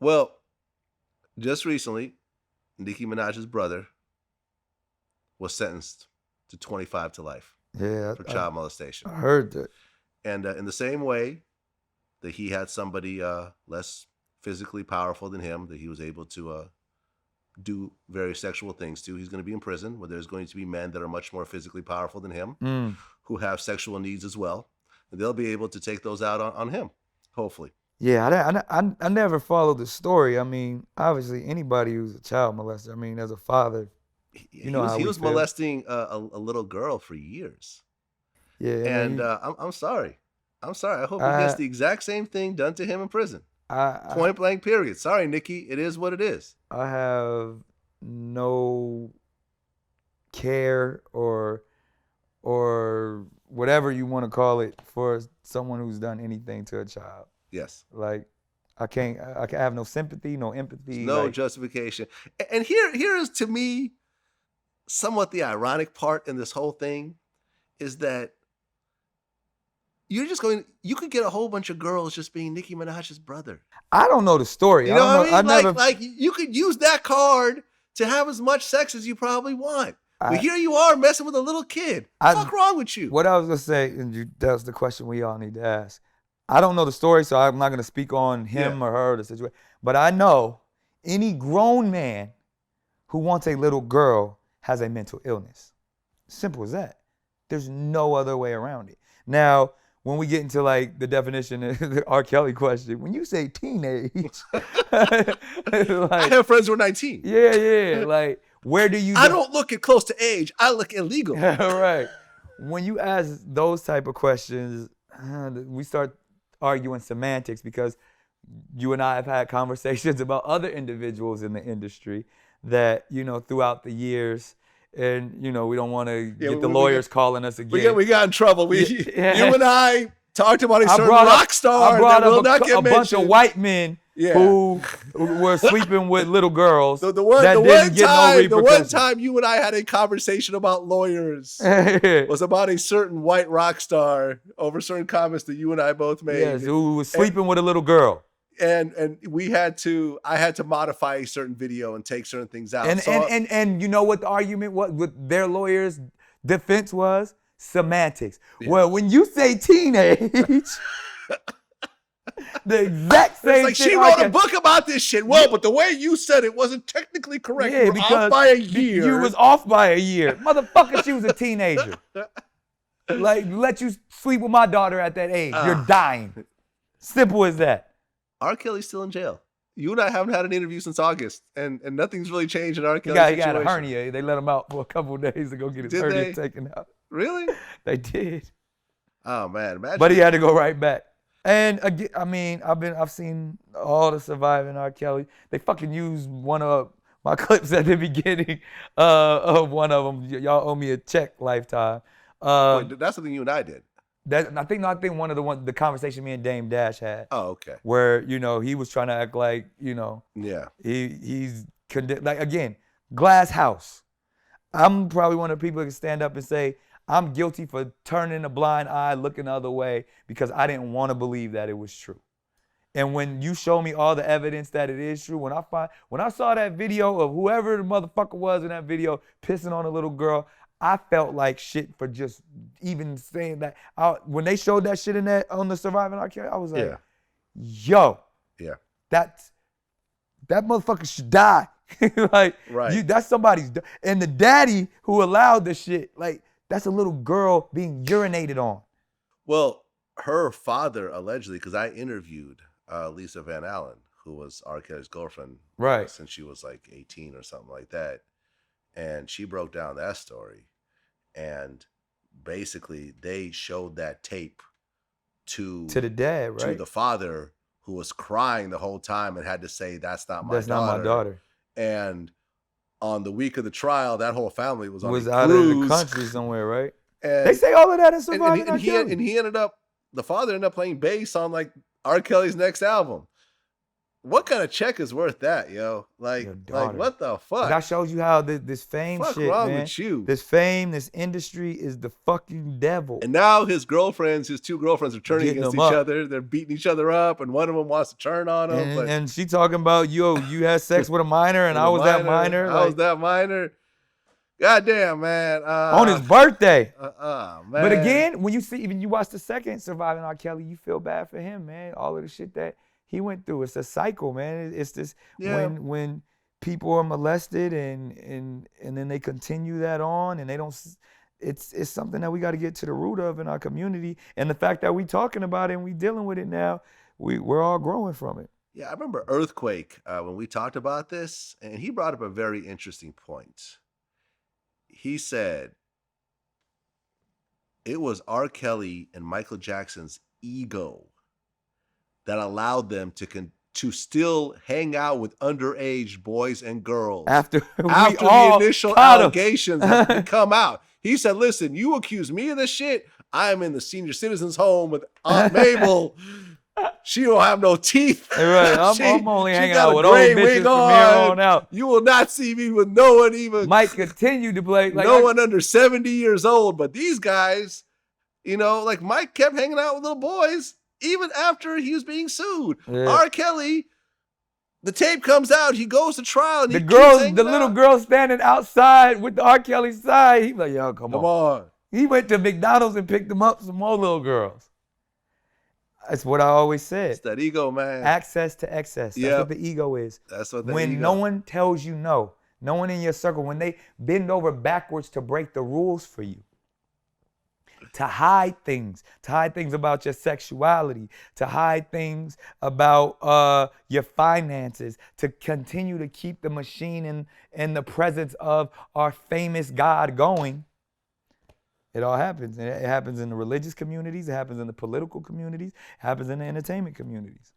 Well, just recently, Nicki Minaj's brother was sentenced to 25 to life Yeah, for child molestation. I heard that. And in the same way that he had somebody less physically powerful than him that he was able to do very sexual things to, he's going to be in prison where there's going to be men that are much more physically powerful than him who have sexual needs as well. And they'll be able to take those out on him, hopefully. Yeah, I never followed the story. I mean, obviously, anybody who's a child molester, I mean, as a father, you know how he we was feel. molesting a little girl for years. Yeah, And I'm sorry. I'm sorry. I hope he gets the exact same thing done to him in prison. Point blank, period. Sorry, Nicki. It is what it is. I have no care or whatever you want to call it for someone who's done anything to a child. Yes. Like, I have no sympathy, no empathy. No justification. And here is, to me, somewhat the ironic part in this whole thing is that you could get a whole bunch of girls just being Nicki Minaj's brother. I don't know the story. You know what I mean? Like you could use that card to have as much sex as you probably want. But here you are messing with a little kid. What's wrong with you? What I was going to say, and that's the question we all need to ask. I don't know the story, so I'm not going to speak on him or her or the situation. But I know any grown man who wants a little girl has a mental illness. Simple as that. There's no other way around it. Now, when we get into like the definition of the R. Kelly question, when you say teenage, I have friends who are 19. Yeah. Like, where do you? I don't look at close to age. I look illegal. Right. When you ask those type of questions, we start arguing semantics because you and I have had conversations about other individuals in the industry that, you know, throughout the years. And, you know, we don't want to get the lawyers calling us again. We got in trouble. You and I talked about a certain rock star. I brought up a bunch of white men who were sleeping with little girls the one time you and I had a conversation about lawyers was about a certain white rock star over certain comments that you and I both made. Yes, who was sleeping with a little girl. And I had to modify a certain video and take certain things out. And you know what the argument was with their lawyers' defense was? Semantics. Yeah. Well, when you say teenage, the exact same it's like thing. She wrote a book about this shit. Well, but the way you said it wasn't technically correct. Yeah, because off by a year. You was off by a year. Motherfucker, she was a teenager. Like, let you sleep with my daughter at that age. You're dying. Simple as that. R. Kelly's still in jail. You and I haven't had an interview since August, and nothing's really changed in R. Kelly's situation. He got a hernia. They let him out for a couple of days to go get his hernia taken out. Really? They did. Oh man, imagine. But he had to go right back. And again, I mean, I've seen all the surviving R. Kelly. They fucking used one of my clips at the beginning of one of them. Y'all owe me a check, Lifetime. Wait, that's something you and I did. I think one of the conversation me and Dame Dash had. Oh, okay. Where, you know, he was trying to act like, you know, he's like, again, glass house. I'm probably one of the people that can stand up and say I'm guilty for turning a blind eye, looking the other way because I didn't want to believe that it was true. And when you show me all the evidence that it is true, when I saw that video of whoever the motherfucker was in that video pissing on a little girl, I felt like shit for just even saying that. When they showed that shit on the Surviving R. Kelly, I was like, yo, that motherfucker should die. Like, right. That's somebody's. And the daddy who allowed the shit, like, that's a little girl being urinated on. Well, her father allegedly, because I interviewed Lisa Van Allen, who was R. Kelly's girlfriend, since she was like 18 or something like that. And she broke down that story. And basically, they showed that tape to the dad, right? To the father, who was crying the whole time and had to say, "That's not my daughter." That's not my daughter. And on the week of the trial, that whole family was on a cruise. Out of the country somewhere, right? And they say all of that in Surviving R. Kelly. And he ended up, the father ended up playing bass on like R. Kelly's next album. what kind of check is worth that, yo? Like what the fuck? That shows you how this fame fuck shit, wrong man. with you? This fame, this industry is the fucking devil. And now his girlfriends, his two girlfriends, are turning against each other. They're beating each other up, and one of them wants to turn on him. And she talking about, yo, you had sex with a minor, and I was that minor. I was that minor. Goddamn, man. On his birthday. Man. But again, when you watch the second Surviving R. Kelly, you feel bad for him, man. All of the shit that he went through. It's a cycle, man. It's this when people are molested and then they continue that on and they don't. It's something that we got to get to the root of in our community. And the fact that we talking about it and we dealing with it now, we're all growing from it. Yeah, I remember Earthquake when we talked about this, and he brought up a very interesting point. He said it was R. Kelly and Michael Jackson's ego that allowed them to still hang out with underage boys and girls after the initial allegations had come out. He said, listen, you accuse me of this shit, I'm in the senior citizens home with Aunt Mabel. She don't have no teeth. Right. I'm only hanging out with old bitches from here on out. You will not see me with no one even. Might continue to play. No one under 70 years old. But these guys, like Mike kept hanging out with little boys even after he was being sued. Yeah. R. Kelly, the tape comes out. He goes to trial. And the little girl standing outside with the R. Kelly side. He's like, yo, come on. He went to McDonald's and picked them up some more little girls. That's what I always said. It's that ego, man. Access to excess. That's what the ego is. That's what the when ego. No one tells you no one in your circle, when they bend over backwards to break the rules for you, to hide things about your sexuality, to hide things about your finances, to continue to keep the machine in the presence of our famous God going. It all happens. It happens in the religious communities. It happens in the political communities. It happens in the entertainment communities.